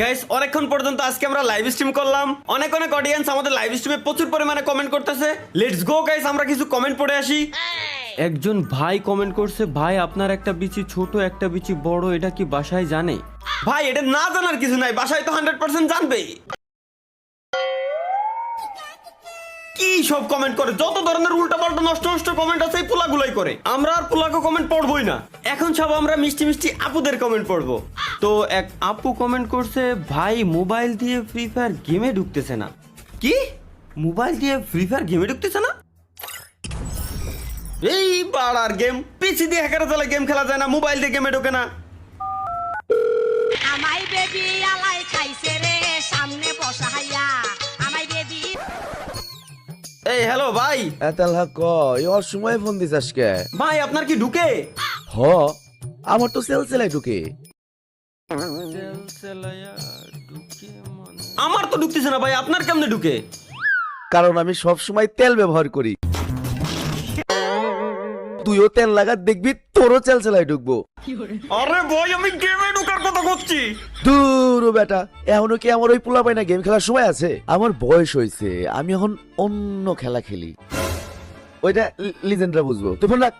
Guys অনেকক্ষণ পর্যন্ত আজকে আমরা লাইভ স্ট্রিম করলাম, অনেক অনেক অডিয়েন্স আমাদের লাইভ স্ট্রিমে প্রচুর পরিমাণে কমেন্ট করতেছে। লেটস গো গাইস, আমরা কিছু কমেন্ট পড়ে আসি। একজন ভাই কমেন্ট করছে, ভাই আপনার একটা বিচি ছোট একটা বিচি বড়, এটা কি বাসায় জানে? ভাই এটা না জানার কিছু নাই, বাসায় তো 100% জানবেই। কি সব কমেন্ট করে, যত ধরনের উল্টা পাল্টা নষ্ট নষ্ট কমেন্ট আছে এই পোলাগুলাই করে। আমরা আর পোলাকে কমেন্ট পড়বই না, এখন সব আমরা মিষ্টি মিষ্টি আপুদের কমেন্ট পড়বো। তো এক আপু কমেন্ট করছে, ভাই মোবাইল দিয়ে ফ্রি ফায়ার গেমে ঢুকতেছে না। কি মোবাইল দিয়ে ফ্রি ফায়ার গেমে ঢুকতেছে না? এই বাড়ার গেম, পিসি দিয়ে হ্যাকার চালা গেম খেলা যায় না, মোবাইল দিয়ে গেমে ঢোকে না। আমায় বেবি আলাই খাইছে রে সামনে বসাইয়া আমায় বেবি। এই হ্যালো ভাই। এতালহা ক এই অসময়ে ফোন দিস আজকে? ভাই আপনার কি ঢুকে? হ, আমার তো সেলসেলাই ঢুকে। আমার তো ঢুকতেছে না ভাই, আপনার কেমনে ঢুকে? কারণ আমি সব সময় তেল ব্যবহার করি। তুইও তেল লাগা, দেখবি তোরও সেলসেলাই ঢুকবো। আরে ভাই আমি গেমে ঢোকার কথা বলছি। দূর বেটা, এখনো কি আমার ওই পোলা পাই না গেম খেলার সময় আছে? আমার বয়স হয়েছে, আমি এখন অন্য খেলা খেলি। ওইটা লিজেন্ডরা বুঝবো। তুই ফোন রাখ।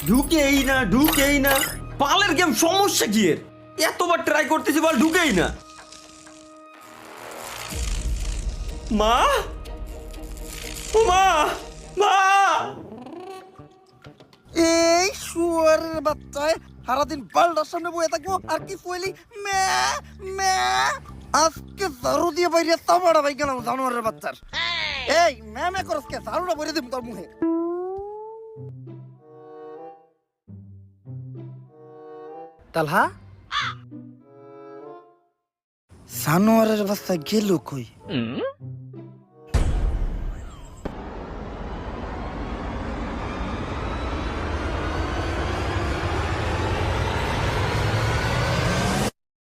ঢুকেই না ঢুকেই না, পালের গেম সমস্যা কি এর? এতবার ট্রাই করতেছি বল ঢুকেই না। মা মা মা এই শুয়ারের বাচ্চায় সারাদিন বালটার সামনে বয়ে থাকবো আর কি কইলি মে মে আজকে ঝাড়ু দিয়ে বাইরে তামাড়া ভাই গেলাম জানোয়ারের বাচ্চার। এই মে মে করস কে? ঝাড়ুটা বইরে দিম তোর মুখে। তালহা জানোয়ারের বাচ্চা গেল কই?